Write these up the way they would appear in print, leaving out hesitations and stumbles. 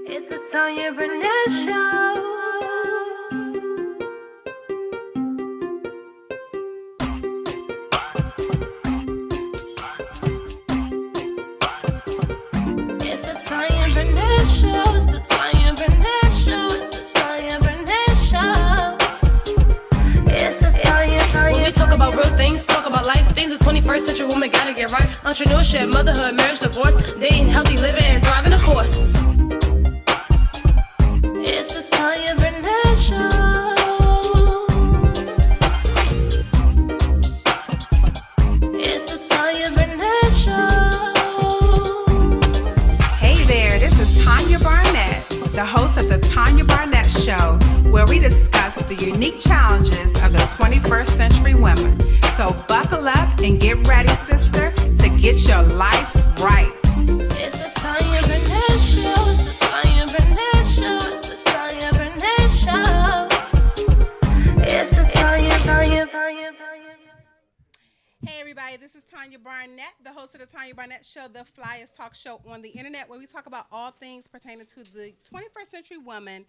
It's the Tanya Barnett Show. It's the Tanya Barnett Show. It's the Tanya Barnett Show. It's the Tanya Barnett Show. It's the Tanya. When we talk about real things, talk about life things, the 21st century woman gotta get right. Entrepreneurship, motherhood, marriage, divorce, dating, healthy living, and thriving, of course. It's the Tanya Barnett Show. It's the Tanya Barnett Show. Hey there, this is Tanya Barnett, the host of the Tanya Barnett Show, where we discuss the unique challenges of the 21st century women. So buckle up and get ready, sister, to get your life right. It's the Tanya Barnett Show. It's the Tanya Barnett Show. It's the Tanya Barnett Show. It's the Tanya. Hey everybody, this is Tanya Barnett, the host of the Tanya Barnett Show, the flyest talk show on the internet, where we talk about all things pertaining to the 21st century woman,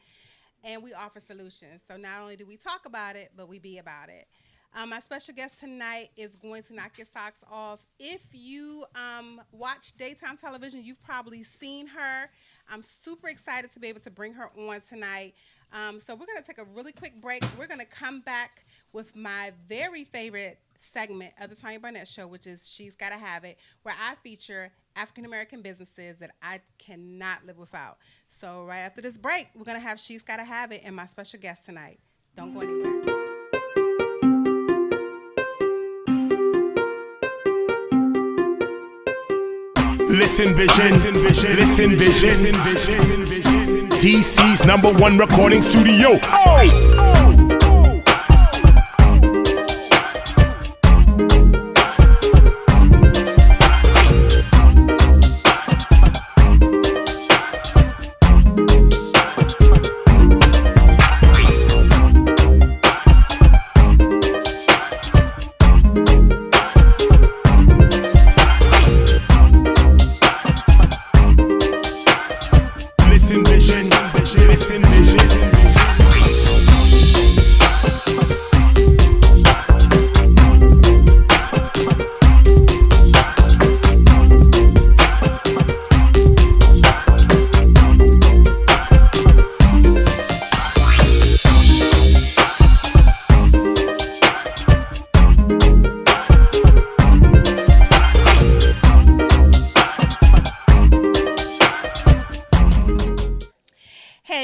and we offer solutions. So not only do we talk about it, but we be about it. My special guest tonight is going to knock your socks off. If you watch daytime television, you've probably seen her. I'm super excited to be able to bring her on tonight. So we're going to take a really quick break. We're going to come back with my very favorite segment of the Tanya Barnett Show, which is She's Gotta Have It, where I feature African-American businesses that I cannot live without. So right after this break, we're going to have She's Gotta Have It and my special guest tonight. Don't go anywhere. Listen Vision. DC's #1 recording studio. Listen Vision.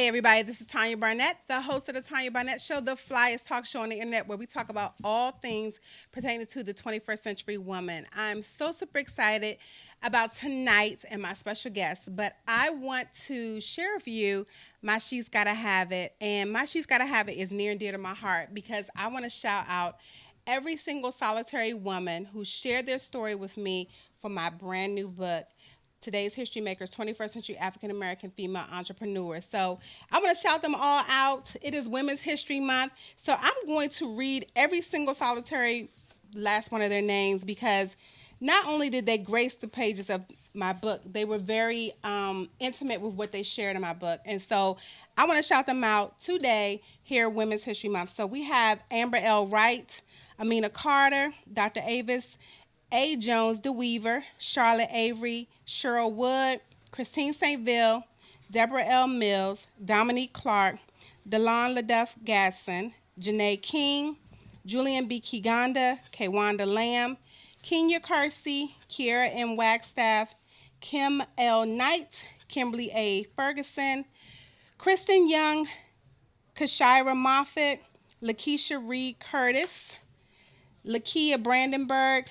Everybody, this is Tanya Barnett, the host of the Tanya Barnett Show, the flyest talk show on the internet, where we talk about all things pertaining to the 21st century woman. I'm so super excited about tonight and my special guest, but I want to share with you my She's Gotta Have It, and my She's Gotta Have It is near and dear to my heart because I want to shout out every single solitary woman who shared their story with me for my brand new book, Today's History Makers, 21st Century African American Female Entrepreneurs. So I want to shout them all out. It is Women's History Month. So I'm going to read every single solitary last one of their names because not only did they grace the pages of my book, they were very intimate with what they shared in my book. And so I want to shout them out today here, Women's History Month. So we have Amber L. Wright, Amina Carter, Dr. Avis A. Jones DeWeaver, Charlotte Avery, Cheryl Wood, Christine St. Ville, Deborah L. Mills, Dominique Clark, Delon LaDuff Gadson, Janae King, Julian B. Kiganda, Kwanda Lamb, Kenya Kersey, Kiera M. Wagstaff, Kim L. Knight, Kimberly A. Ferguson, Kristen Young, Kashira Moffitt, Lakeisha Reed Curtis, Lakia Brandenburg,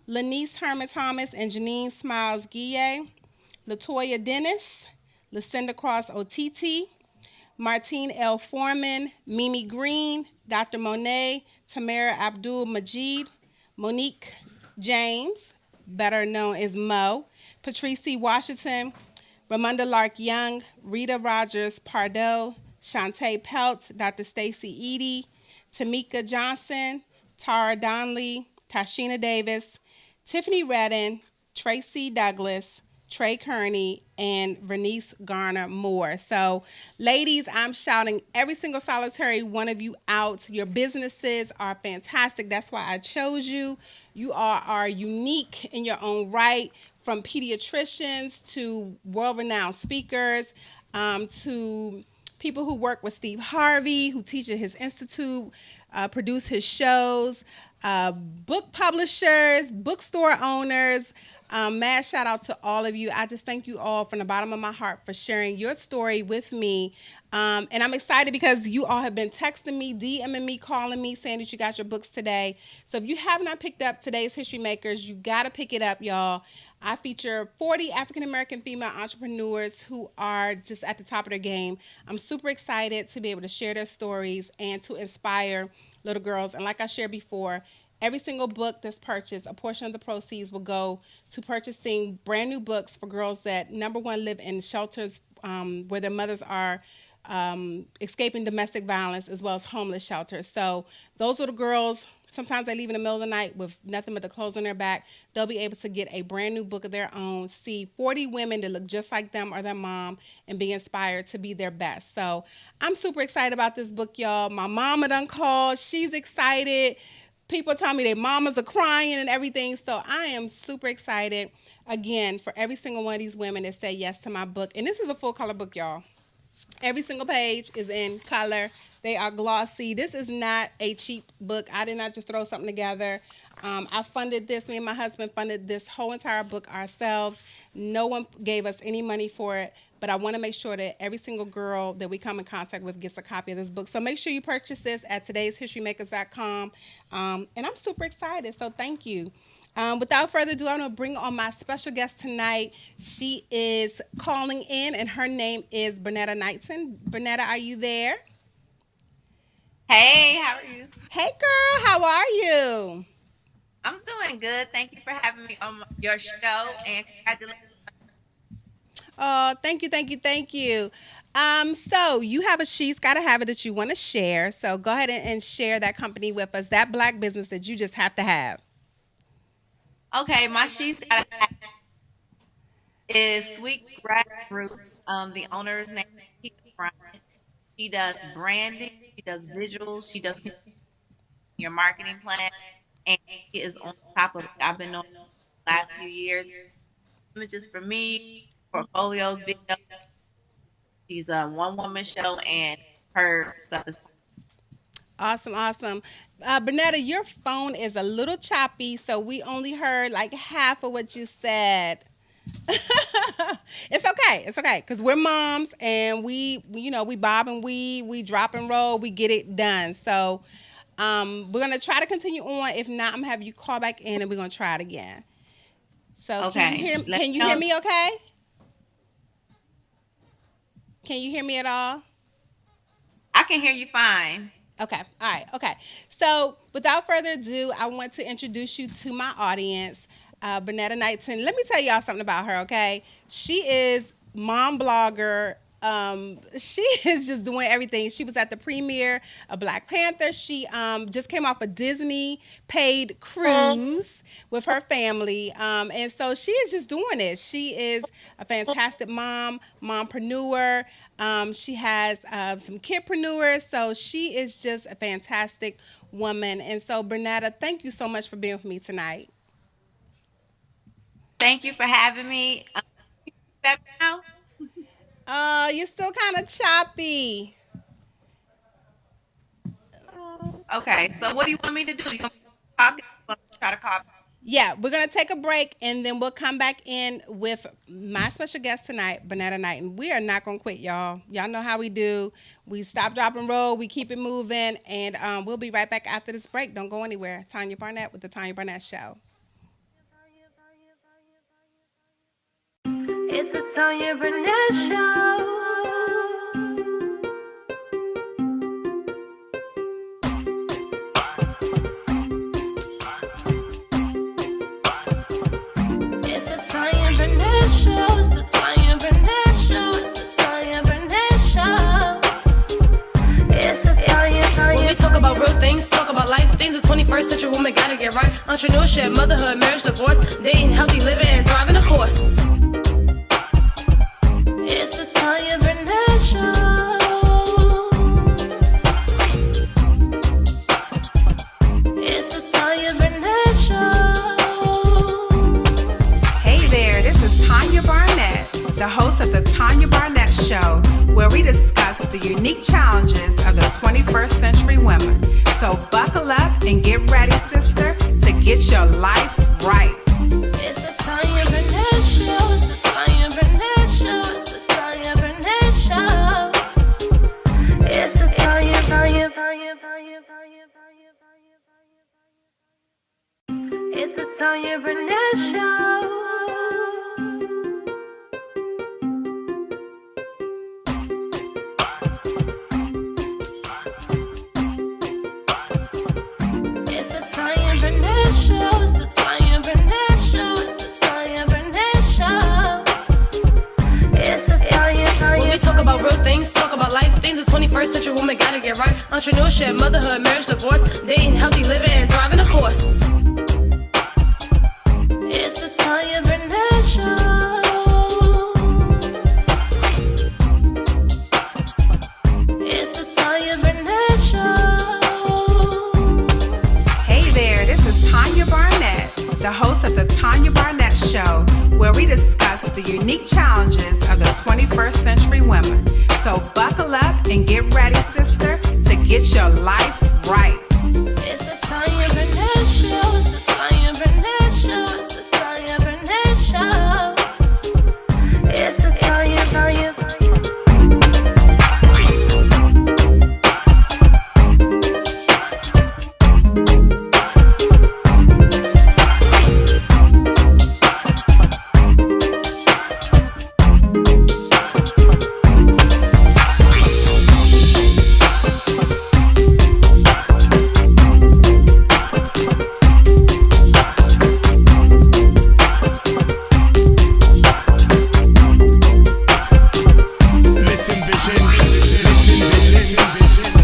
Lanice Herman Thomas and Janine Smiles Guille, Latoya Dennis, Lucinda Cross OTT, Martine L. Foreman, Mimi Green, Dr. Monet, Tamara Abdul Majid, Monique James, better known as Mo, Patrice C. Washington, Ramunda Lark Young, Rita Rogers Pardo, Shantae Pelt, Dr. Stacy Edie, Tamika Johnson, Tara Donnelly, Tashina Davis, Tiffany Redden, Tracy Douglas, Trey Kearney, and Vernice Garner Moore. So, ladies, I'm shouting every single solitary one of you out. Your businesses are fantastic. That's why I chose you. You are unique in your own right, from pediatricians to world-renowned speakers, to people who work with Steve Harvey, who teach at his institute, produce his shows, book publishers, bookstore owners. Mad shout out to all of you. I just thank you all from the bottom of my heart for sharing your story with me. And I'm excited because you all have been texting me, DMing me, calling me, saying that you got your books today. So if you have not picked up today's History Makers, you got to pick it up, y'all. I feature 40 African-American female entrepreneurs who are just at the top of their game. I'm super excited to be able to share their stories and to inspire little girls. And like I shared before, every single book that's purchased, a portion of the proceeds will go to purchasing brand new books for girls that, number one, live in shelters where their mothers are escaping domestic violence, as well as homeless shelters. So those little girls, sometimes they leave in the middle of the night with nothing but the clothes on their back. They'll be able to get a brand new book of their own, see 40 women that look just like them or their mom, and be inspired to be their best. So I'm super excited about this book, y'all. My mama done called. She's excited. People tell me their mamas are crying and everything. So I am super excited, again, for every single one of these women that say yes to my book. And this is a full color book, y'all. Every single page is in color. They are glossy. This is not a cheap book. I did not just throw something together. I funded this. Me and my husband funded this whole entire book ourselves. No one gave us any money for it. But I want to make sure that every single girl that we come in contact with gets a copy of this book. So make sure you purchase this at todayshistorymakers.com. And I'm super excited. So thank you. Without further ado, I'm going to bring on my special guest tonight. She is calling in, and her name is Bernetta Knighten. Bernetta, are you there? Hey, how are you? Hey, girl. How are you? I'm doing good. Thank you for having me on your show, and congratulations. Oh, thank you. So you have a She's Gotta Have It that you want to share. So go ahead and share that company with us, that black business that you just have to have. Okay, my She's Gotta Have It is Sweet Grassroots. The owner's name is Tanya Barnett. She does branding, she does visuals, she does your marketing plan, and she is on top of it. I've been on the last few years. Images for me, portfolios, videos. She's a one-woman show, and her stuff is awesome. Bernetta, your phone is a little choppy, so we only heard like half of what you said. It's okay, because we're moms, and we bob and we drop and roll, we get it done. So we're gonna try to continue on. If not, I'm gonna have you call back in, and we're gonna try it again. So okay. Can you hear me okay? Can you hear me at all? I can hear you fine. Okay. All right. Okay. So without further ado, I want to introduce you to my audience, Bernetta Knighten. Let me tell y'all something about her, okay? She is mom blogger. She is just doing everything. She was at the premiere of Black Panther. She just came off a Disney paid cruise with her family. And so she is just doing it. She is a fantastic mompreneur. She has some kidpreneurs. So she is just a fantastic woman. And so, Bernetta, thank you so much for being with me tonight. Thank you for having me. Better now? You're still kind of choppy. Okay, so what do you want me to do? You want me to talk? You want me to try to call? Yeah, we're going to take a break, and then we'll come back in with my special guest tonight, Bernetta Knighten. We are not going to quit, y'all. Y'all know how we do. We stop, drop, and roll. We keep it moving, and we'll be right back after this break. Don't go anywhere. Tanya Barnett with the Tanya Barnett Show. It's the Tanya Barnett Show. It's the Tanya Barnett Show. It's the Tanya Barnett Show. It's the Tanya Barnett Show. It's the Tanya. When we talk about real things, talk about life things. The 21st century woman gotta get right. Entrepreneurship, motherhood, marriage, divorce, dating, healthy living, and thriving, of course. Tanya Barnett, the host of the Tanya Barnett Show, where we discuss the unique challenges of the 21st century women. So buckle up and get ready, sister, to get your life right. It's the Tanya Barnett Show. It's the Tanya Barnett Show. It's the Tanya Barnett Show. It's the Tanya Barnett Show. It's the Tanya Barnett Show. It's the Tanya Barnett Show. It's the Tanya Barnett Show. It's the Tanya Barnett Show. It's the Tanya. When we talk about real things, talk about life, things the 21st century woman gotta get right. Entrepreneurship, motherhood, marriage, divorce, dating, healthy living, and driving a course. It's the Tanya Barnett Show. It's the Tanya Barnett Show. Hey there, this is Tanya Barnett, the host of the Tanya Barnett Show, where we discuss the unique challenges of the 21st century women. So buckle up and get ready, sister, to get your life right. It's the Tanya Barnett Show. It's the Tanya Barnett Show. It's the Tanya Barnett Show. It's the Tanya Barnett Show. Listen vision, listen vision.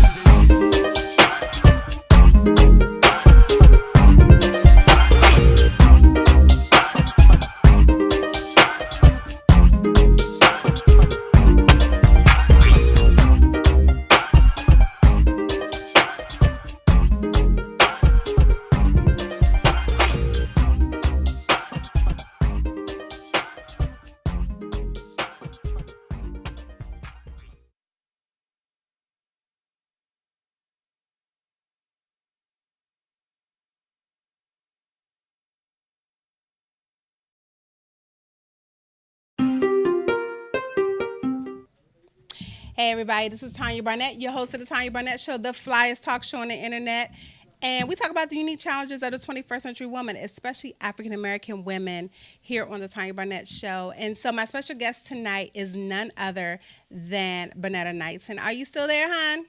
Hey everybody, this is Tanya Barnett, your host of the Tanya Barnett Show, the flyest talk show on the internet. And we talk about the unique challenges of the 21st century woman, especially African American women, here on the Tanya Barnett Show. And so my special guest tonight is none other than Bernetta Knighten. Are you still there, hon?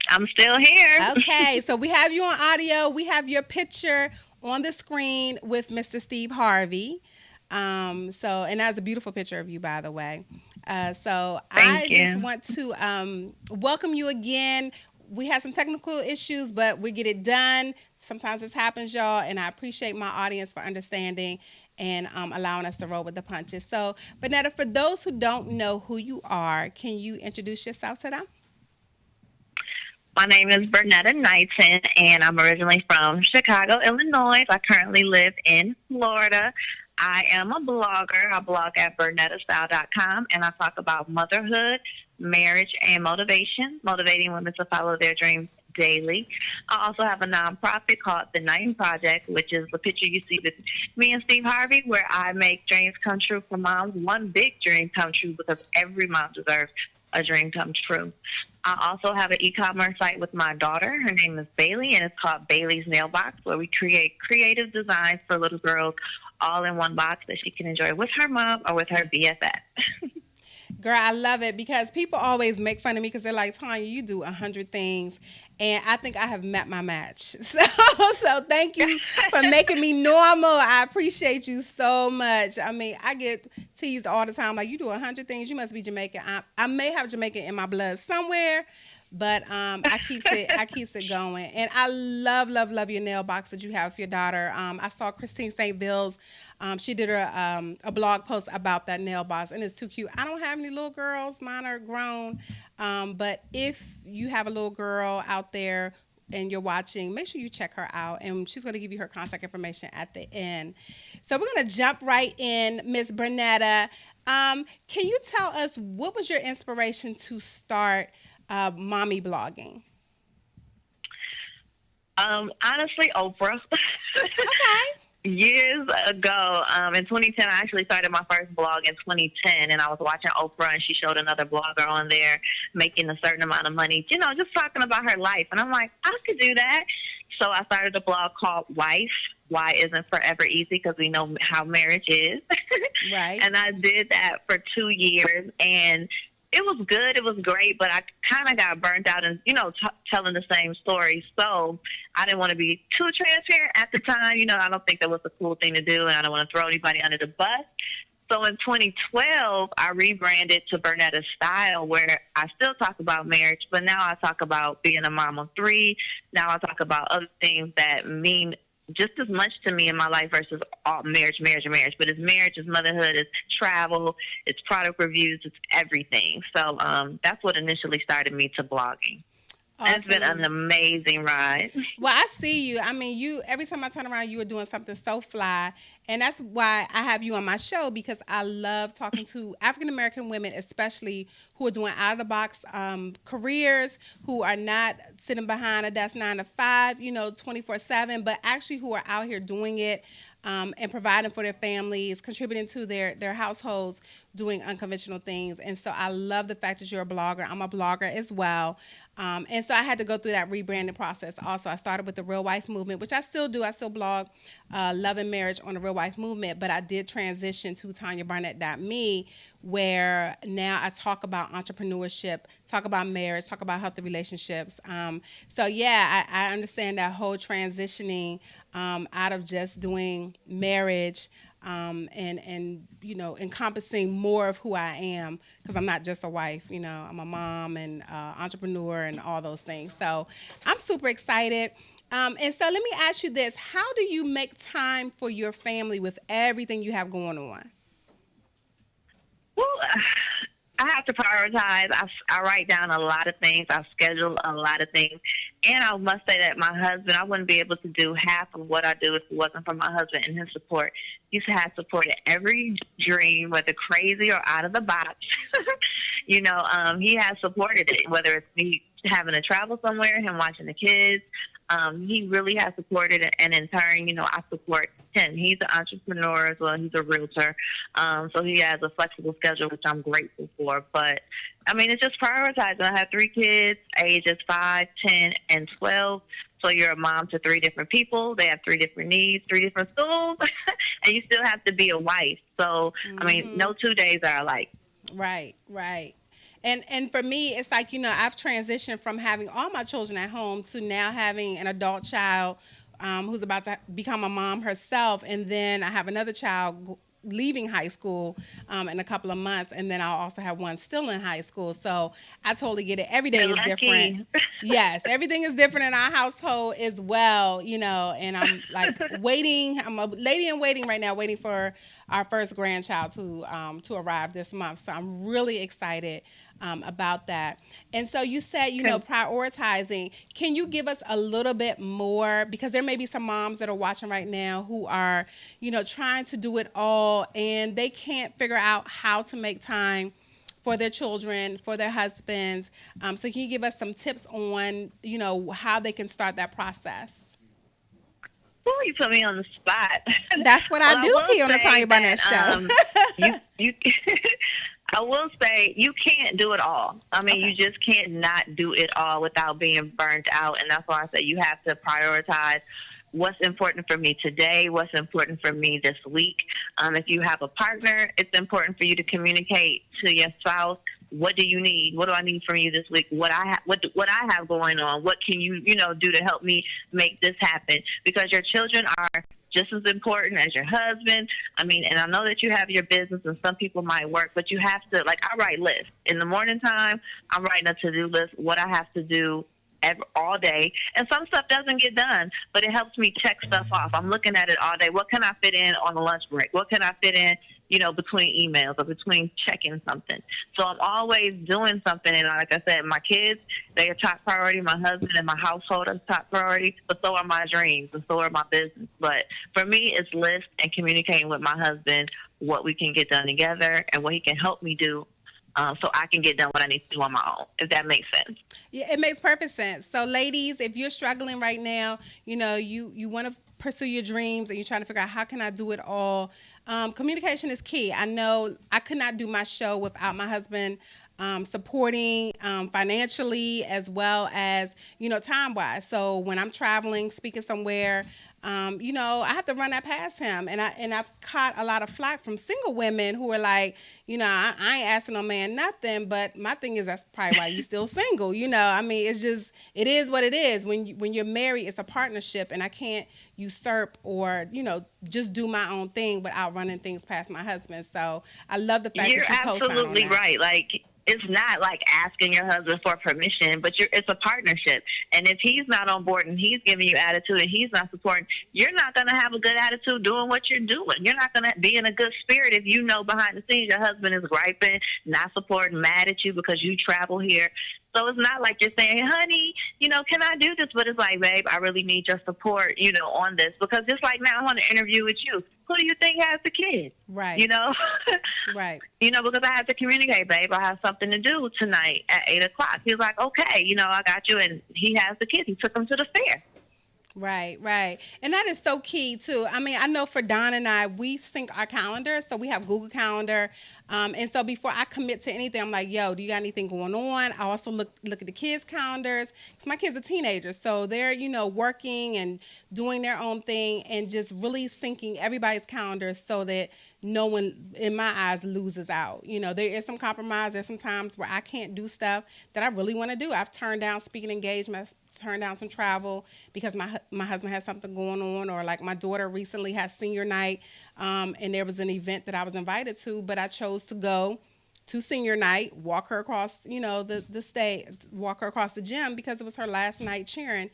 I'm still here. Okay, so we have you on audio. We have your picture on the screen with Mr. Steve Harvey. And that's a beautiful picture of you, by the way. Thank you. Just want to welcome you again. We had some technical issues, but we get it done. Sometimes this happens, y'all, and I appreciate my audience for understanding and allowing us to roll with the punches. So, Bernetta, for those who don't know who you are, can you introduce yourself to them? My name is Bernetta Knighten, and I'm originally from Chicago, Illinois. I currently live in Florida. I am a blogger. I blog at BernettaStyle.com, and I talk about motherhood, marriage, and motivating women to follow their dreams daily. I also have a nonprofit called The Knighten Project, which is the picture you see with me and Steve Harvey, where I make dreams come true for moms. One big dream come true, because every mom deserves a dream come true. I also have an e-commerce site with my daughter. Her name is Bailey, and it's called Bailey's Nail Box, where we create creative designs for little girls all in one box that she can enjoy with her mom or with her BFF. Girl, I love it, because people always make fun of me because they're like, Tanya, you do 100 things, and I think I have met my match. So thank you for making me normal. I appreciate you so much. I mean, I get teased all the time, like, you do 100 things. You must be Jamaican. I may have Jamaican in my blood somewhere, but I keeps it going. And I love your nail box that you have for your daughter. I saw Christine St. Ville's. She did a blog post about that nail box, and it's too cute. I don't have any little girls. Mine are grown. But if you have a little girl out there and you're watching, make sure you check her out. And she's going to give you her contact information at the end. So we're going to jump right in, Miss Bernetta. Can you tell us what was your inspiration to start mommy blogging? Honestly, Oprah. Okay. Years ago, in 2010, I actually started my first blog in 2010, and I was watching Oprah, and she showed another blogger on there making a certain amount of money, just talking about her life. And I'm like, I could do that. So I started a blog called Wife. Why Isn't Forever Easy, because we know how marriage is. Right. And I did that for 2 years, and it was good. It was great, but I kind of got burnt out and, telling the same story. So I didn't want to be too transparent at the time. I don't think that was a cool thing to do, and I don't want to throw anybody under the bus. So in 2012, I rebranded to Bernetta Style, where I still talk about marriage, but now I talk about being a mom of 3. Now I talk about other things that mean just as much to me in my life versus all marriage. But it's marriage, it's motherhood, it's travel, it's product reviews, it's everything. So that's what initially started me to blogging. Awesome. It's been an amazing ride. Well, I see you. I mean, every time I turn around, you are doing something so fly. And that's why I have you on my show, because I love talking to African-American women, especially who are doing out-of-the-box careers, who are not sitting behind a desk 9 to 5, 24/7, but actually who are out here doing it and providing for their families, contributing to their households, doing unconventional things. And so I love the fact that you're a blogger. I'm a blogger as well. And so I had to go through that rebranding process. Also, I started with the Real Wife Movement, which I still do. I still blog Love and Marriage on the Real Wife Movement, but I did transition to TanyaBarnett.me, where now I talk about entrepreneurship, talk about marriage, talk about healthy relationships. So yeah, I understand that whole transitioning out of just doing marriage and encompassing more of who I am, because I'm not just a wife, I'm a mom and entrepreneur and all those things. So I'm super excited. And so let me ask you this: how do you make time for your family with everything you have going on? Well, I have to prioritize. I write down a lot of things. I schedule a lot of things. And I must say that my husband, I wouldn't be able to do half of what I do if it wasn't for my husband and his support. He's had support in every dream, whether crazy or out of the box. He has supported it, whether it's me having to travel somewhere, him watching the kids. He really has supported it, and in turn, I support him. He's an entrepreneur as well. He's a realtor, so he has a flexible schedule, which I'm grateful for. But, it's just prioritizing. I have 3 kids, ages 5, 10, and 12. So you're a mom to 3 different people. They have 3 different needs, 3 different schools, and you still have to be a wife. So, no 2 days are alike. Right. And for me, it's like, I've transitioned from having all my children at home to now having an adult child who's about to become a mom herself. And then I have another child leaving high school in a couple of months. And then I'll also have one still in high school. So I totally get it. Every day is different. Yes, everything is different in our household as well, and I'm like waiting. I'm a lady in waiting right now, waiting for our first grandchild to arrive this month. So I'm really excited about that. And so you said, prioritizing. Can you give us a little bit more? Because there may be some moms that are watching right now who are, trying to do it all, and they can't figure out how to make time for their children, for their husbands. So can you give us some tips on, how they can start that process? Well, you put me on the spot. That's what I do here on the Tanya Barnett Show. I will say you can't do it all. Okay. You just can't not do it all without being burnt out. And that's why I say you have to prioritize what's important for me today, what's important for me this week. If you have a partner, it's important for you to communicate to your spouse, what do you need? What do I need from you this week? What I have going on? What can you, do to help me make this happen? Because your children are just as important as your husband. And I know that you have your business and some people might work, but you have to, I write lists. In the morning time, I'm writing a to-do list, what I have to do all day. And some stuff doesn't get done, but it helps me check stuff off. I'm looking at it all day. What can I fit in on a lunch break? What can I fit in between emails or between checking something. So I'm always doing something. And like I said, my kids, they are top priority. My husband and my household are top priority, but so are my dreams and so are my business. But for me, it's list and communicating with my husband what we can get done together and what he can help me do so I can get done what I need to do on my own, if that makes sense. Yeah, it makes perfect sense. So, ladies, if you're struggling right now, you want to pursue your dreams and you're trying to figure out how can I do it all, communication is key. I know I could not do my show without my husband supporting financially as well as, time-wise. So when I'm traveling, speaking somewhere, I have to run that past him. And I've caught a lot of flack from single women who are like, I ain't asking no man nothing, but my thing is that's probably why you still single. It's just, it is what it is. When you're married, it's a partnership, and I can't usurp or, just do my own thing without running things past my husband. So I love the fact You're that you co-sign on that. absolutely right. Like, it's not like asking your husband for permission, but it's a partnership. And if he's not on board and he's giving you attitude and he's not supporting, you're not going to have a good attitude doing what you're doing. You're not going to be in a good spirit if you know behind the scenes your husband is griping, not supporting, mad at you because you travel here. So it's not like you're saying, honey, can I do this? But it's like, babe, I really need your support, on this. Because just like now, I want to interview with you. Who do you think has the kids? Right. Right. Because I have to communicate, babe. I have something to do tonight at 8 o'clock. He's like, okay, I got you. And he has the kids. He took them to the fair. Right. And that is so key, too. I know for Don and I, we sync our calendar. So we have Google Calendar. And so before I commit to anything, I'm like, yo, do you got anything going on? I also look at the kids' calendars because my kids are teenagers. So they're, working and doing their own thing and just really syncing everybody's calendars so that no one, in my eyes, loses out. There is some compromise. There's some times where I can't do stuff that I really want to do. I've turned down speaking engagements, turned down some travel because my husband has something going on, or like my daughter recently had senior night, and there was an event that I was invited to, but I chose to go to senior night, walk her across, the state, walk her across the gym because it was her last night cheering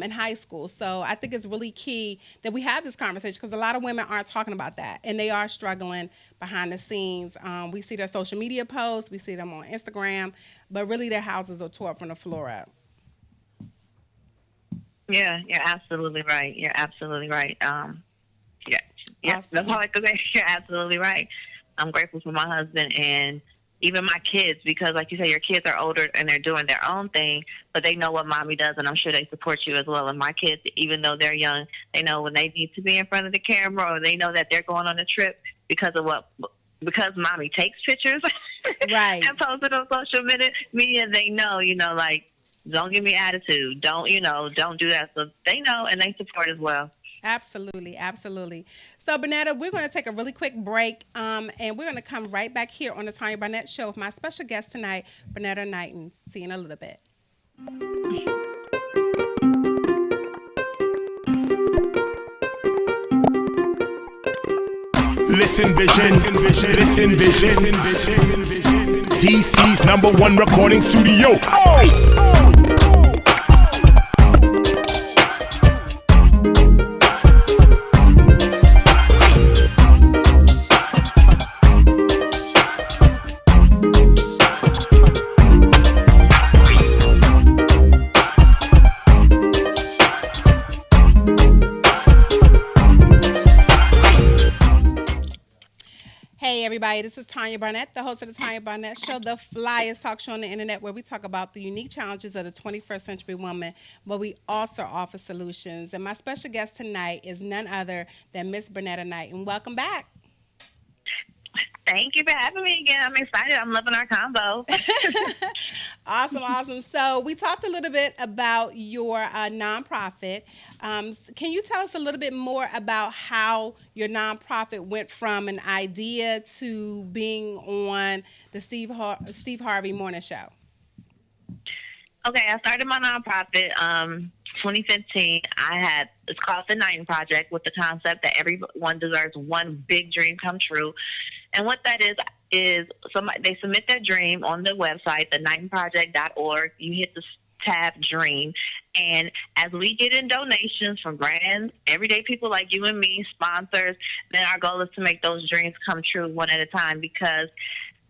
in high school. So I think it's really key that we have this conversation because a lot of women aren't talking about that, and they are struggling behind the scenes. We see their social media posts, we see them on Instagram, but really their houses are tore from the floor up. Yeah, you're absolutely right. Yeah, Awesome. That's all I could say. You're absolutely right. I'm grateful for my husband and even my kids because, like you say, your kids are older and they're doing their own thing, but they know what mommy does, and I'm sure they support you as well. And my kids, even though they're young, they know when they need to be in front of the camera, or they know that they're going on a trip because mommy takes pictures right. and posts it on social media. They know, like, don't give me attitude. Don't do that. So they know and they support as well. Absolutely. So, Bernetta, we're going to take a really quick break, and we're going to come right back here on the Tanya Barnett Show with my special guest tonight, Bernetta Knighten. See you in a little bit. Listen Vision. DC's #1 recording studio. Hey everybody, this is Tanya Barnett, the host of the Tanya Barnett Show, the flyest talk show on the internet, where we talk about the unique challenges of the 21st century woman, but we also offer solutions. And my special guest tonight is none other than Miss Bernetta Knighten. Welcome back. Thank you for having me again. I'm excited. I'm loving our combo. Awesome. So we talked a little bit about your nonprofit. Can you tell us a little bit more about how your nonprofit went from an idea to being on the Steve Harvey Morning Show? Okay, I started my nonprofit 2015. It's called the Knighten Project, with the concept that everyone deserves one big dream come true. And what that is they submit their dream on the website, theknightenproject.org. You hit the tab Dream, And as we get in donations from brands, everyday people like you and me, sponsors, then our goal is to make those dreams come true one at a time, because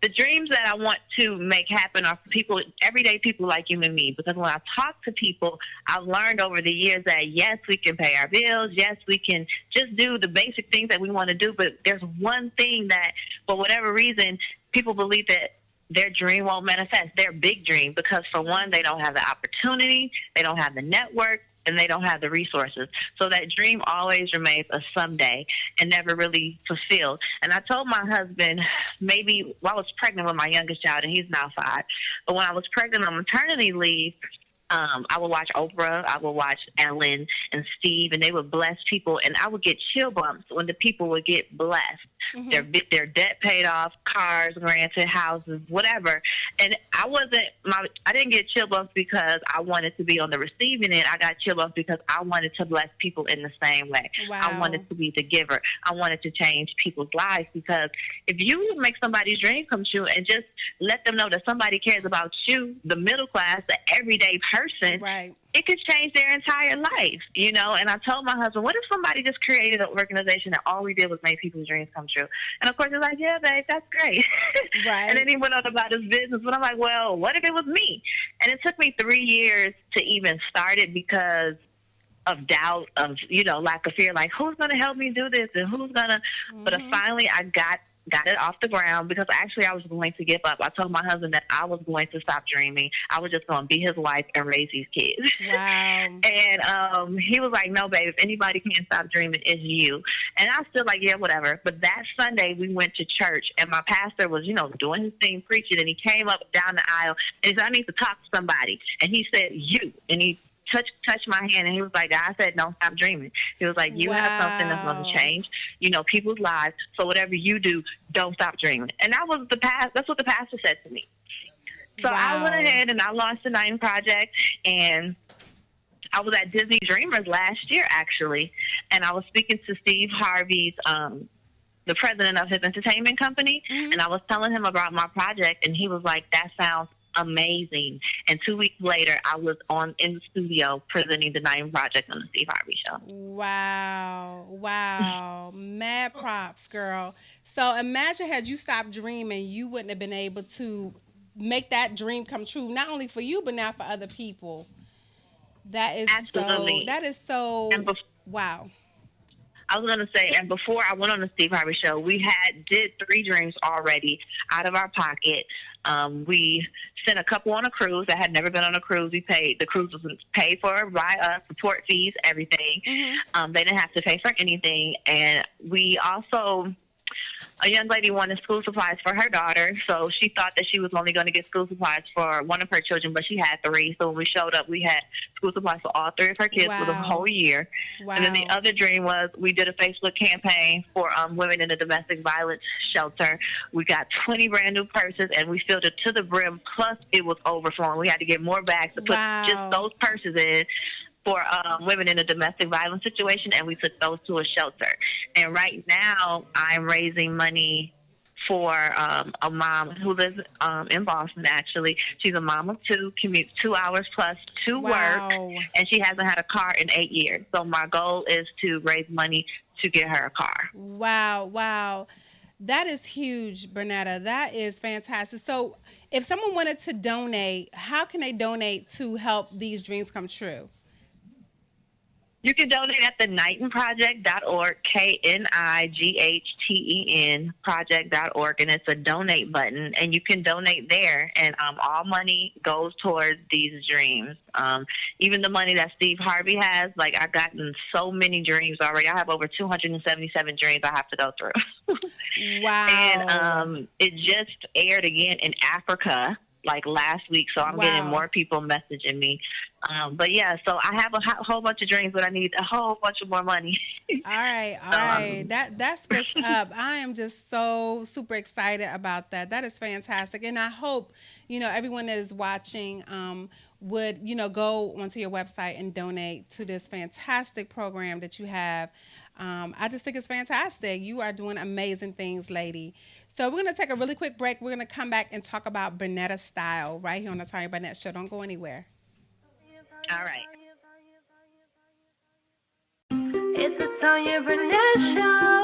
the dreams that I want to make happen are for people, everyday people like you and me. Because when I talk to people, I've learned over the years that, yes, we can pay our bills. Yes, we can just do the basic things that we want to do. But there's one thing that, for whatever reason, people believe that their dream won't manifest, their big dream, because, for one, they don't have the opportunity, they don't have the network, and they don't have the resources. So that dream always remains a someday and never really fulfilled. And I told my husband, maybe while I was pregnant with my youngest child, and he's now 5, but when I was pregnant on maternity leave, I would watch Oprah, I would watch Ellen and Steve, and they would bless people, and I would get chill bumps when the people would get blessed. Mm-hmm. Their debt paid off, cars granted, houses, whatever. And I didn't get chill bumps because I wanted to be on the receiving end. I got chill bumps because I wanted to bless people in the same way. Wow. I wanted to be the giver. I wanted to change people's lives, because if you make somebody's dream come true and just let them know that somebody cares about you, the middle class, the everyday person, right, it could change their entire life, you know. And I told my husband, what if somebody just created an organization that all we did was make people's dreams come true? And of course, he's like, yeah, babe, that's great. Right. And then he went on about his business. But I'm like, well, what if it was me? And it took me 3 years to even start it, because of doubt, of, you know, lack of fear, like, who's going to help me do this, and who's going to, but finally I got it off the ground, because actually I was going to give up. I told my husband that I was going to stop dreaming. I was just going to be his wife and raise these kids. Wow. And he was like, no, babe, if anybody can't stop dreaming, it's you. And I was still like, yeah, whatever. But that Sunday we went to church, and my pastor was, you know, doing his thing, preaching, and he came up down the aisle and he said, I need to talk to somebody. And he said, you. And he touched my hand, and he was like, God said, don't stop dreaming. He was like, you have something that's going to change, you know, people's lives. So whatever you do, don't stop dreaming. And that's what the pastor said to me. So I went ahead and I launched the Knighten Project, and I was at Disney Dreamers last year, actually, and I was speaking to Steve Harvey's, the president of his entertainment company, and I was telling him about my project, and he was like, that sounds amazing. And 2 weeks later, I was in the studio presenting the Knighten Project on the Steve Harvey Show. Wow. Mad props, girl. So imagine, had you stopped dreaming, you wouldn't have been able to make that dream come true, not only for you, but now for other people. That is Absolutely. Wow. I was going to say, and before I went on the Steve Harvey Show, we did 3 dreams already out of our pocket. We sent a couple on a cruise that had never been on a cruise. The cruise was paid for by us, support fees, everything. They didn't have to pay for anything. And we also, a young lady wanted school supplies for her daughter, so she thought that she was only going to get school supplies for one of her children, but she had 3. So when we showed up, we had school supplies for all 3 of her kids for the whole year. Wow. And then the other dream was we did a Facebook campaign for women in a domestic violence shelter. We got 20 brand new purses, and we filled it to the brim, plus it was overflowing. We had to get more bags to put just those purses in for women in a domestic violence situation, and we took those to a shelter. And right now, I'm raising money for a mom who lives in Boston, actually. She's a mom of 2, commutes 2 hours plus to work, and she hasn't had a car in 8 years. So my goal is to raise money to get her a car. Wow. That is huge, Bernetta. That is fantastic. So if someone wanted to donate, how can they donate to help these dreams come true? You can donate at the KnightenProject.org, KNIGHTEN project.org, and it's a donate button, and you can donate there, and all money goes towards these dreams. Even the money that Steve Harvey has, like, I've gotten so many dreams already. I have over 277 dreams I have to go through. Wow. And it just aired again in Africa, like last week, so I'm getting more people messaging me. But yeah, so I have a whole bunch of dreams, but I need a whole bunch of more money. All right. That's what's up. I am just so super excited about that. That is fantastic. And I hope, everyone that is watching would, go onto your website and donate to this fantastic program that you have. I just think it's fantastic. You are doing amazing things, lady. So we're going to take a really quick break. We're going to come back and talk about Bernetta style right here on the Tanya Barnett Show. Don't go anywhere. All right. It's the Tanya Barnett Show.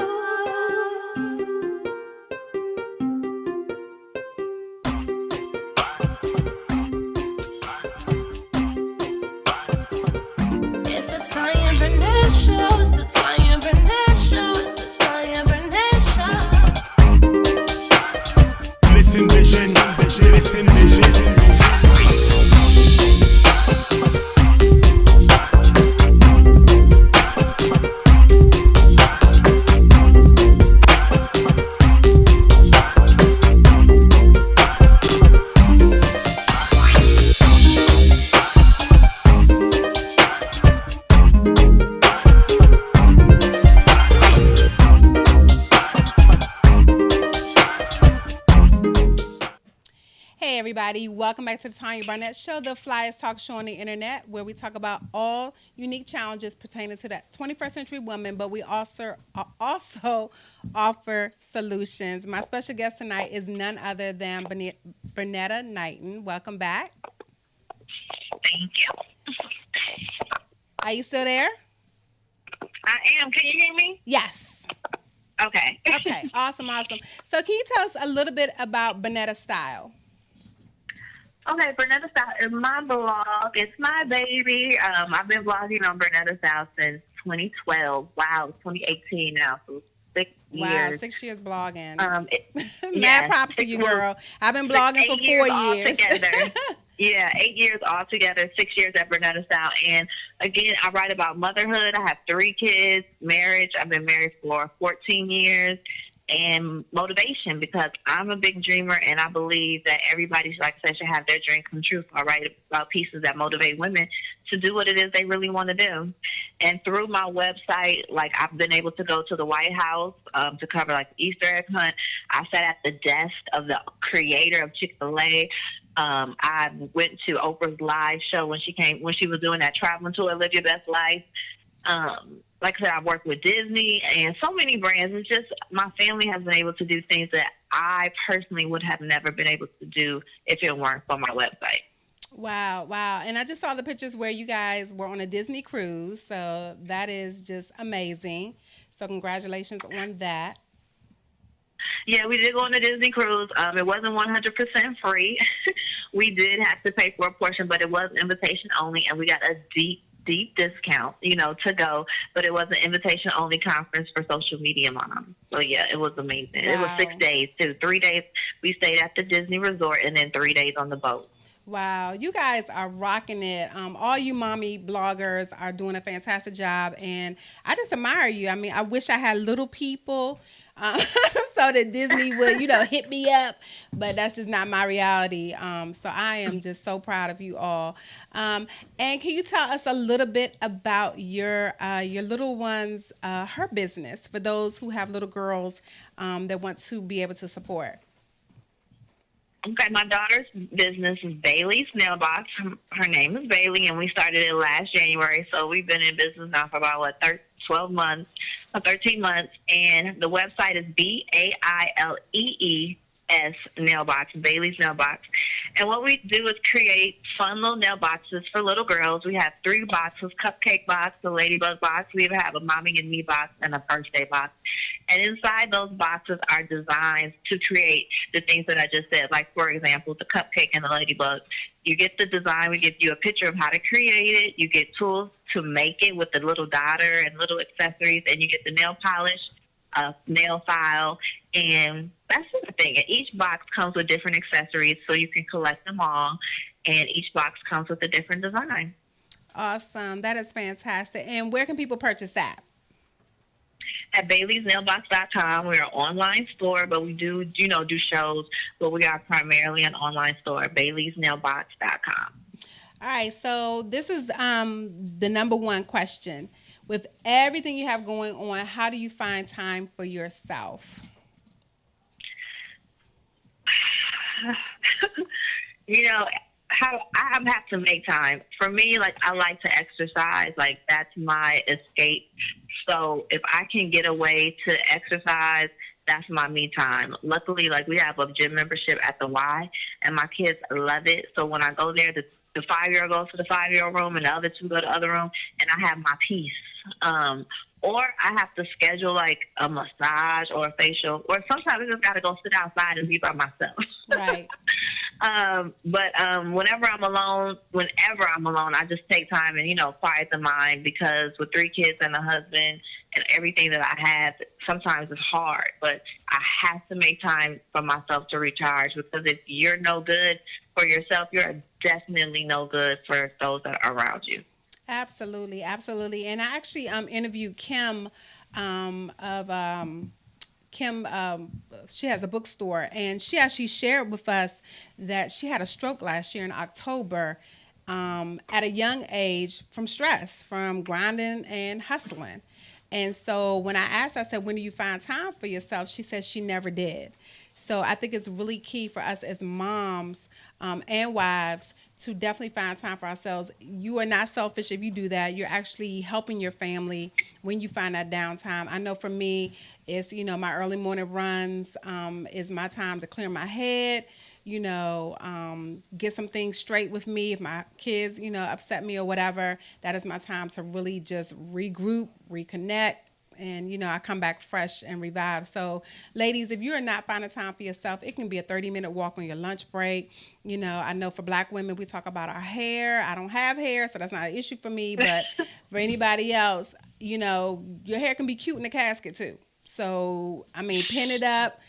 It's the Tanya Barnett Show. It's the Tanya Barnett Show. It's the Tanya Barnett Show. Listen vision, listen vision. Hey everybody, welcome back to the Tanya Barnett Show, the flyest talk show on the internet, where we talk about all unique challenges pertaining to that 21st century woman, but we also offer solutions. My special guest tonight is none other than Bernetta Knighten. Welcome back. Thank you. Are you still there? I am. Can you hear me? Yes. Okay. Okay, awesome. So can you tell us a little bit about Bernetta Style? Okay, Bernetta Style is my blog. It's my baby. I've been blogging on Bernetta Style since 2012. Wow, 2018 now, so 6 years. Wow, 6 years blogging. Mad yes, props to you, girl. I've been blogging for 4 years. Yeah, 8 years altogether, 6 years at Bernetta Style. And again, I write about motherhood. I have 3 kids, marriage. I've been married for 14 years. And motivation, because I'm a big dreamer and I believe that everybody, like I said, should have their dream come true. So I write about pieces that motivate women to do what it is they really want to do. And through my website, like I've been able to go to the White House to cover like the Easter egg hunt. I sat at the desk of the creator of Chick-fil-A. I went to Oprah's live show when she was doing that traveling tour, Live Your Best Life. Like I said, I've worked with Disney and so many brands. It's just my family has been able to do things that I personally would have never been able to do if it weren't for my website. Wow. And I just saw the pictures where you guys were on a Disney cruise. So that is just amazing. So congratulations on that. Yeah, we did go on a Disney cruise. It wasn't 100% free. We did have to pay for a portion, but it was invitation only, and we got a deep discount, to go, but it was an invitation only conference for social media moms. So yeah, it was amazing. Wow. It was 6 days too. 3 days we stayed at the Disney resort and then 3 days on the boat. Wow, you guys are rocking it. All you mommy bloggers are doing a fantastic job, and I just admire you. I mean, I wish I had little people so that Disney would, hit me up, but that's just not my reality. So I am just so proud of you all. And can you tell us a little bit about your little one's, her business, for those who have little girls that want to be able to support? Okay, my daughter's business is Bailey's Mailbox. Her name is Bailey, and we started it last January. So we've been in business now for about 13 months. And the website is BAILEES Mailbox, Bailey's Mailbox. And what we do is create fun little nail boxes for little girls. We have 3 boxes: cupcake box, the ladybug box. We even have a mommy and me box and a birthday box. And inside those boxes are designs to create the things that I just said. Like, for example, the cupcake and the ladybug. You get the design. We give you a picture of how to create it. You get tools to make it with the little daughter and little accessories. And you get the nail polish, nail file, and that's the thing. And each box comes with different accessories, so you can collect them all. And each box comes with a different design. Awesome. That is fantastic. And where can people purchase that? At Bailey'sNailbox.com. We're an online store, but we do shows, but we are primarily an online store, Bailey'sNailbox.com. All right, so this is the number one question. With everything you have going on, how do you find time for yourself? How I have to make time. For me, I like to exercise. That's my escape. So if I can get away to exercise, that's my me time. Luckily, we have a gym membership at the Y, and my kids love it. So when I go there, the 5-year-old goes to the 5-year-old room, and the other 2 go to the other room, and I have my peace. or I have to schedule like a massage or a facial, or sometimes I just got to go sit outside and be by myself. Right. But whenever I'm alone, I just take time and, quiet the mind, because with 3 kids and a husband and everything that I have, sometimes it's hard, but I have to make time for myself to recharge, because if you're no good for yourself, you're definitely no good for those that are around you. Absolutely, absolutely. And I actually interviewed Kim she has a bookstore, and she actually shared with us that she had a stroke last year in October at a young age from stress, from grinding and hustling. And so when I asked her, I said, when do you find time for yourself? She said she never did. So I think it's really key for us as moms and wives to definitely find time for ourselves. You are not selfish if you do that. You're actually helping your family when you find that downtime. I know for me, it's, my early morning runs is my time to clear my head, get some things straight with me. If my kids, upset me or whatever, that is my time to really just regroup, reconnect. And, I come back fresh and revived. So, ladies, if you're not finding time for yourself, it can be a 30-minute walk on your lunch break. I know for Black women, we talk about our hair. I don't have hair, so that's not an issue for me. But for anybody else, your hair can be cute in a casket, too. So, pin it up,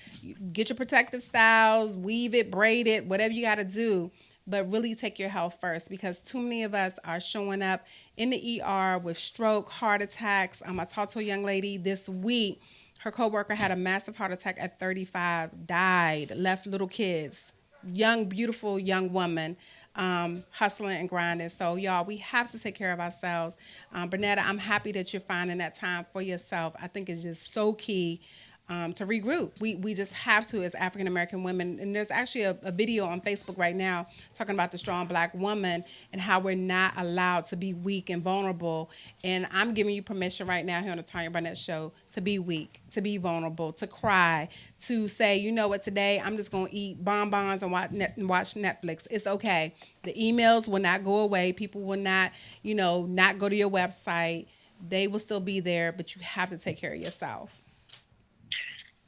get your protective styles, weave it, braid it, whatever you got to do. But really take your health first, because too many of us are showing up in the ER with stroke, heart attacks. I talked to a young lady this week. Her coworker had a massive heart attack at 35, died, left little kids, young, beautiful young woman, hustling and grinding. So, y'all, we have to take care of ourselves. Bernetta, I'm happy that you're finding that time for yourself. I think it's just so key. To regroup. We just have to, as African-American women. And there's actually a video on Facebook right now talking about the strong Black woman and how we're not allowed to be weak and vulnerable. And I'm giving you permission right now here on the Tanya Barnett Show to be weak, to be vulnerable, to cry, to say, you know what, today I'm just going to eat bonbons and watch Netflix. It's okay. The emails will not go away. People will not, not go to your website. They will still be there, but you have to take care of yourself.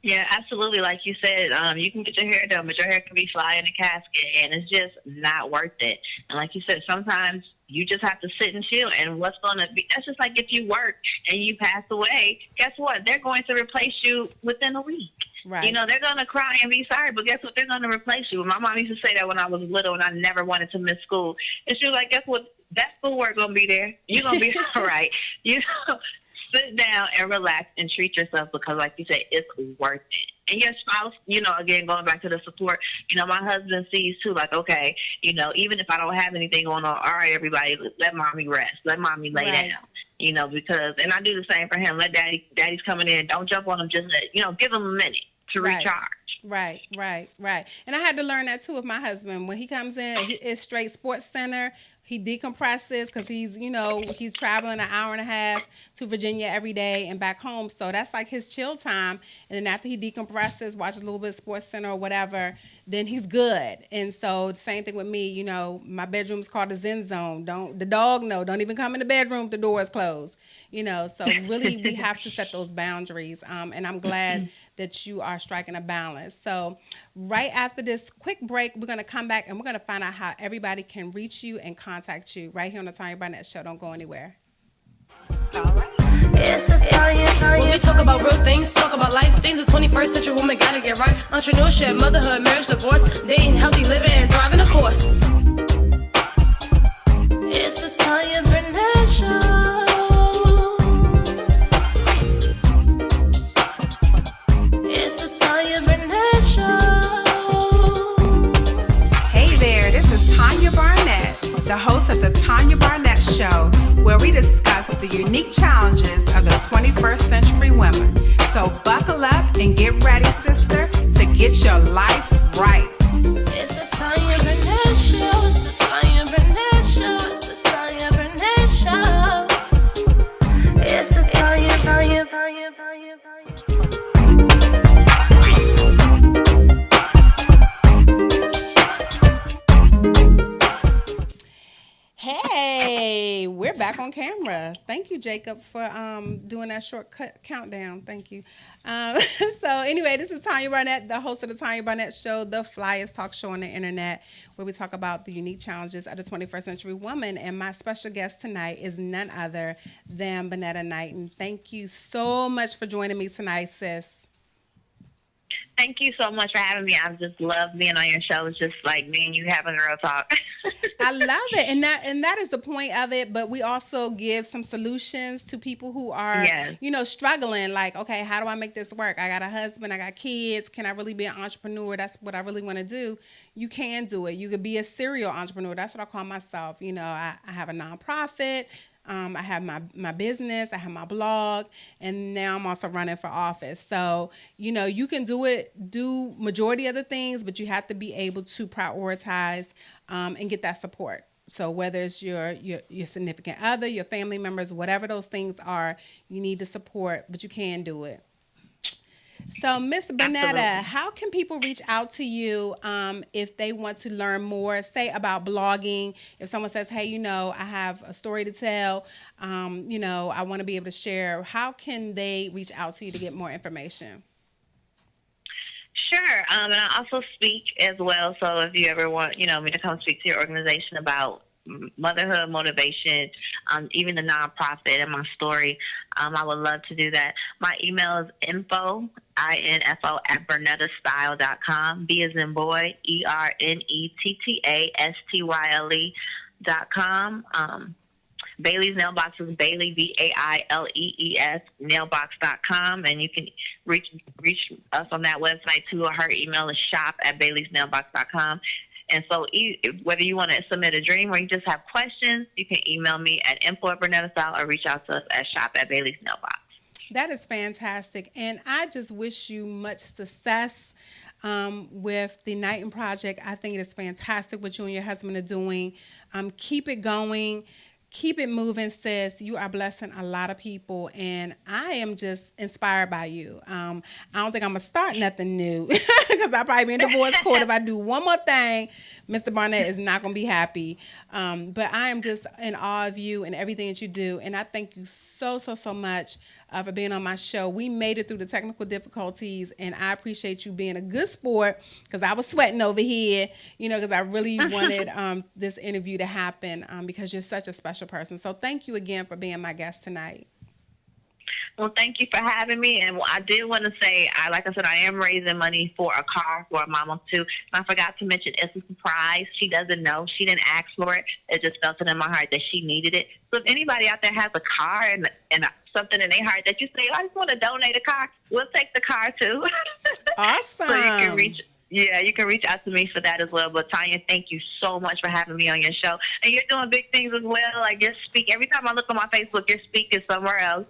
Yeah, absolutely. Like you said, you can get your hair done, but your hair can be fly in a casket, and it's just not worth it. And like you said, sometimes you just have to sit and chill. And what's going to be, that's just like if you work and you pass away, guess what? They're going to replace you within a week. Right. They're going to cry and be sorry, but guess what? They're going to replace you. My mom used to say that when I was little and I never wanted to miss school. And she was like, guess what? That schoolwork going to be there. You're going to be all right. Sit down and relax and treat yourself, because like you said, it's worth it. And your spouse, again, going back to the support, my husband sees too, like, okay, even if I don't have anything going on, all right, everybody, let mommy rest. Let mommy lay down, because, and I do the same for him. Let daddy's coming in. Don't jump on him. Just, give him a minute to recharge. Right. And I had to learn that too with my husband. When he comes in, it's straight Sports Center. He decompresses because he's traveling an hour and a half to Virginia every day and back home. So that's like his chill time. And then after he decompresses, watches a little bit of Sports Center or whatever, then he's good. And so the same thing with me, my bedroom's called the Zen Zone. The dog don't even come in the bedroom if the door is closed. So really we have to set those boundaries. And I'm glad that you are striking a balance. So right after this quick break, we're going to come back and we're going to find out how everybody can reach you and contact you right here on the Tanya Barnett Show. Don't go anywhere. All right. When we talk about real things, talk about life things, the 21st century woman gotta get right. Entrepreneurship, motherhood, marriage, divorce, dating, healthy living, and thriving, of course. It's the Tanya Barnett Show. It's the Tanya Barnett Show. Hey there, this is Tanya Barnett, the host of the Tanya Barnett Show, where we discuss the unique challenges of the 21st century women. So buckle up and get ready, sister, to get your life right. It's the Tanya Barnett Show. It's the Tanya Barnett Show. It's the Tanya Barnett Show. It's the Tanya. Hey, we're back on camera. Thank you, Jacob, for doing that shortcut countdown. Thank you. So anyway, this is Tanya Barnett, the host of the Tanya Barnett Show, the flyest talk show on the internet, where we talk about the unique challenges of the 21st century woman. And my special guest tonight is none other than Bernetta Knighten. Thank you so much for joining me tonight, sis. Thank you so much for having me. I just love being on your show. It's just like me and you having a real talk. I love it, and that is the point of it. But we also give some solutions to people who are, struggling. Like, okay, how do I make this work? I got a husband, I got kids. Can I really be an entrepreneur? That's what I really want to do. You can do it. You could be a serial entrepreneur. That's what I call myself. I have a nonprofit. I have my business, I have my blog, and now I'm also running for office. So, you can do majority of the things, but you have to be able to prioritize and get that support. So whether it's your significant other, your family members, whatever those things are, you need the support, but you can do it. So, Miss Bernetta, how can people reach out to you if they want to learn more, say, about blogging? If someone says, hey, I have a story to tell, I want to be able to share, how can they reach out to you to get more information? Sure. And I also speak as well. So if you ever want, me to come speak to your organization about motherhood motivation, even the nonprofit and my story, I would love to do that. My email is info at BernettaStyle.com. B as in boy, ERNETTASTYLE.com. Bailey's Nailbox is Bailey, BAILEES, nailbox.com. And you can reach us on that website too. Her email is shop@Bailey'sNailbox.com. And so whether you want to submit a dream or you just have questions, you can email me at info@BernettaStyle or reach out to us at shop@Bailey'sNailbox. That is fantastic. And I just wish you much success with the Knighten Project. I think it is fantastic what you and your husband are doing. Keep it going. Keep it moving, sis. You are blessing a lot of people, and I am just inspired by you. I don't think I'm going to start nothing new because I'll probably be in divorce court if I do one more thing. Mr. Barnett is not going to be happy. But I am just in awe of you and everything that you do, and I thank you so, so, so much for being on my show. We made it through the technical difficulties, and I appreciate you being a good sport because I was sweating over here, because I really wanted this interview to happen because you're such a special person. So thank you again for being my guest tonight. Well, thank you for having me. And I did want to say, like I said, I am raising money for a car for a mama too. And I forgot to mention, it's a surprise. She doesn't know. She didn't ask for it. It just felt it in my heart that she needed it. So if anybody out there has a car and something in their heart that you say, I just want to donate a car, we'll take the car too. Awesome. So you can reach out to me for that as well. But Tanya, thank you so much for having me on your show. And you're doing big things as well. Like every time I look on my Facebook, you're speaking somewhere else,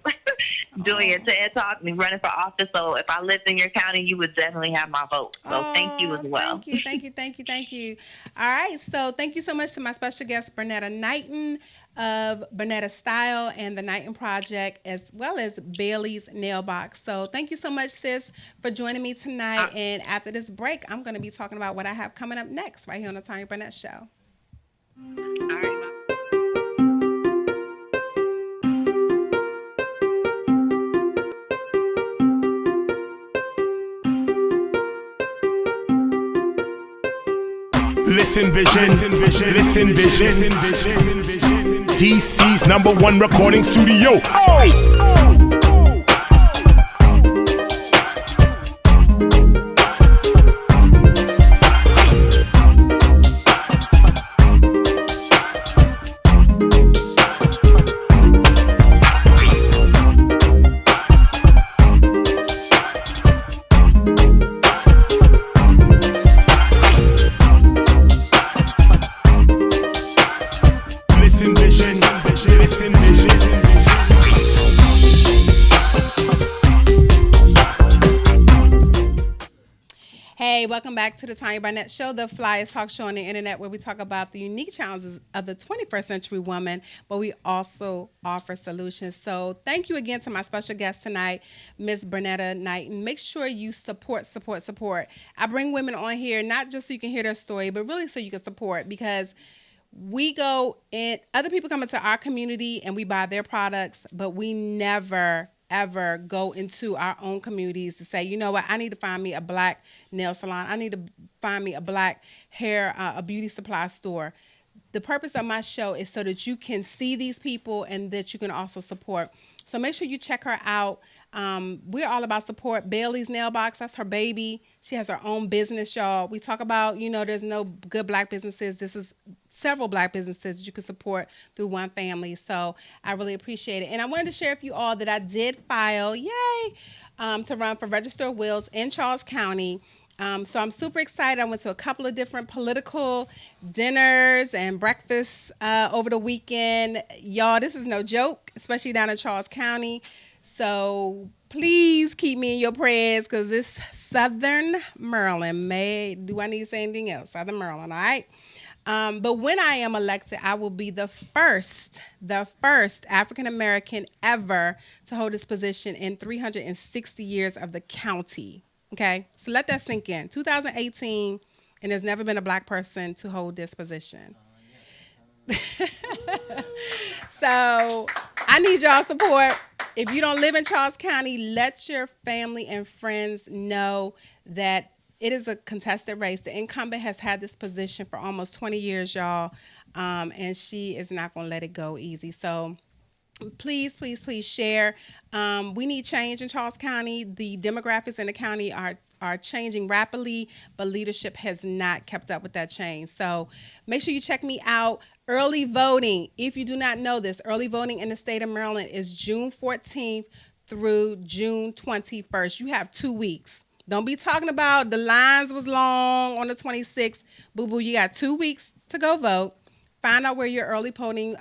doing your TED Talk and running for office. So if I lived in your county, you would definitely have my vote. So thank you as well. Thank you. All right. So thank you so much to my special guest, Bernetta Knighten of Bernetta Style and the Knighten Project, as well as Bailey's Nailbox. So thank you so much, sis, for joining me tonight. And after this break, I'm going to be talking about what I have coming up next right here on the Tanya Barnett Show. All right. Listen vision, DC's #1 recording studio. Hey, welcome back to the Tanya Barnett Show, the flyest talk show on the internet, where we talk about the unique challenges of the 21st century woman, but we also offer solutions. So thank you again to my special guest tonight, Miss Bernetta Knighten. Make sure you support. I bring women on here, not just so you can hear their story, but really so you can support, because we go in, other people come into our community and we buy their products, but we never ever go into our own communities to say, you know what, I need to find me a black nail salon. I need to find me a black hair, a beauty supply store. The purpose of my show is so that you can see these people and that you can also support. So make sure you check her out. We're all about support. Bailey's Nail Box, that's her baby. She has her own business, y'all. We talk about, there's no good black businesses. This is several black businesses that you can support through one family. So I really appreciate it. And I wanted to share with you all that I did file, to run for Register of Wills in Charles County. So I'm super excited. I went to a couple of different political dinners and breakfasts over the weekend. Y'all, this is no joke, especially down in Charles County. So please keep me in your prayers because this Southern Maryland do I need to say anything else? Southern Maryland, all right? But when I am elected, I will be the first African-American ever to hold this position in 360 years of the county. Okay, so let that sink in. 2018, and there's never been a black person to hold this position. So I need y'all support. If you don't live in Charles County, let your family and friends know that it is a contested race. The incumbent has had this position for almost 20 years, y'all, and she is not going to let it go easy. So please, please, please share. We need change in Charles County. The demographics in the county are changing rapidly, but leadership has not kept up with that change. So make sure you check me out. Early voting, if you do not know this, early voting in the state of Maryland is June 14th through June 21st. You have 2 weeks. Don't be talking about the lines was long on the 26th. Boo-boo, you got 2 weeks to go vote. Find out where your early polling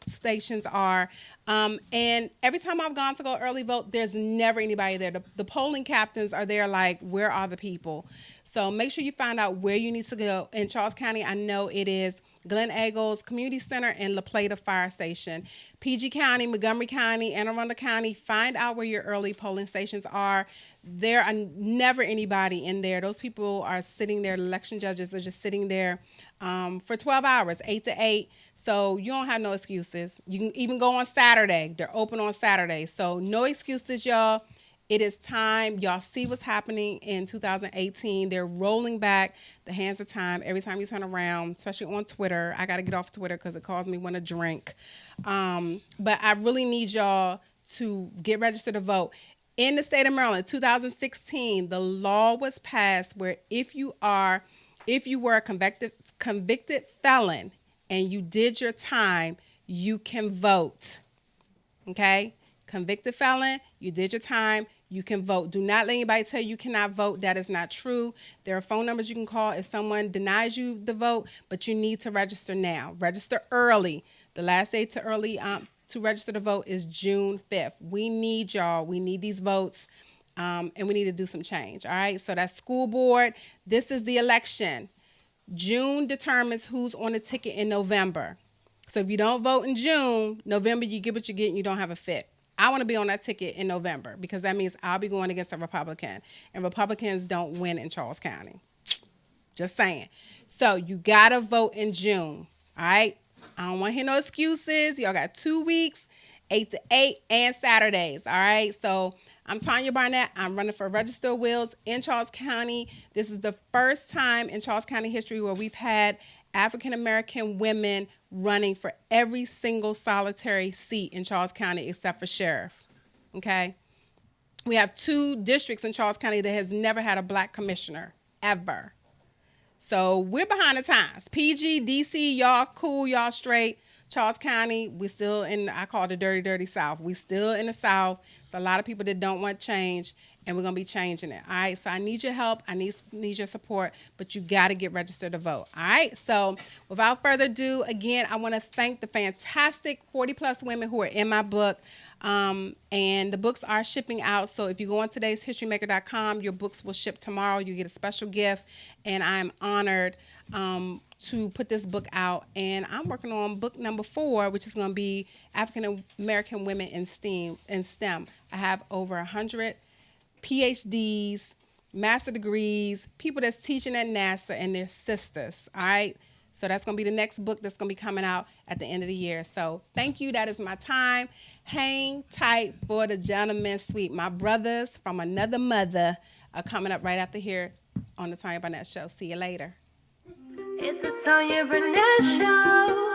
stations are. And every time I've gone to go early vote, there's never anybody there. The polling captains are there like, where are the people? So make sure you find out where you need to go. In Charles County, I know it is Glen Eagles Community Center and La Plata Fire Station. PG County, Montgomery County, Anne Arundel County, find out where your early polling stations are. There are never anybody in there. Those people are sitting there, election judges are just sitting there for 12 hours, 8 to 8. So you don't have no excuses. You can even go on Saturday. They're open on Saturday. So no excuses, y'all. It is time. Y'all see what's happening in 2018. They're rolling back the hands of time every time you turn around, especially on Twitter. I got to get off Twitter because it calls me want to drink. But I really need y'all to get registered to vote. In the state of Maryland, 2016, the law was passed where if you were a convicted felon and you did your time, you can vote. Okay? Convicted felon, you did your time, you can vote. Do not let anybody tell you cannot vote. That is not true. There are phone numbers you can call if someone denies you the vote, but you need to register now. Register early. The last day to register to vote is June 5th. We need y'all. We need these votes, and we need to do some change. All right. So that's school board. This is the election. June determines who's on the ticket in November. So if you don't vote in June, November, you get what you get and you don't have a fit. I want to be on that ticket in November because that means I'll be going against a Republican, and Republicans don't win in Charles County. Just saying. So you got to vote in June. All right. I don't want to hear no excuses. Y'all got 2 weeks, 8 to 8 and Saturdays. All right. So I'm Tanya Barnett. I'm running for Register of Wills in Charles County. This is the first time in Charles County history where we've had African-American women running for every single solitary seat in Charles County except for sheriff. Okay. We have 2 districts in Charles County that has never had a black commissioner ever. So we're behind the times. PG, DC, y'all cool, y'all straight. Charles County, we're still in, I call it the dirty, dirty South. We're still in the South. It's a lot of people that don't want change, and we're going to be changing it. All right, so I need your help. I need your support, but you got to get registered to vote. All right, so without further ado, again, I want to thank the fantastic 40-plus women who are in my book, and the books are shipping out. So if you go on todayshistorymaker.com, your books will ship tomorrow. You get a special gift, and I'm honored to put this book out, and I'm working on book number 4, which is going to be African American Women in STEM. I have over 100 PhDs, master degrees, people that's teaching at NASA, and their sisters. All right. So that's going to be the next book that's going to be coming out at the end of the year. So thank you. That is my time. Hang tight for the Gentleman Suite. My brothers from another mother are coming up right after here on the Tanya Barnett Show. See you later. It's the Tanya Barnett Show.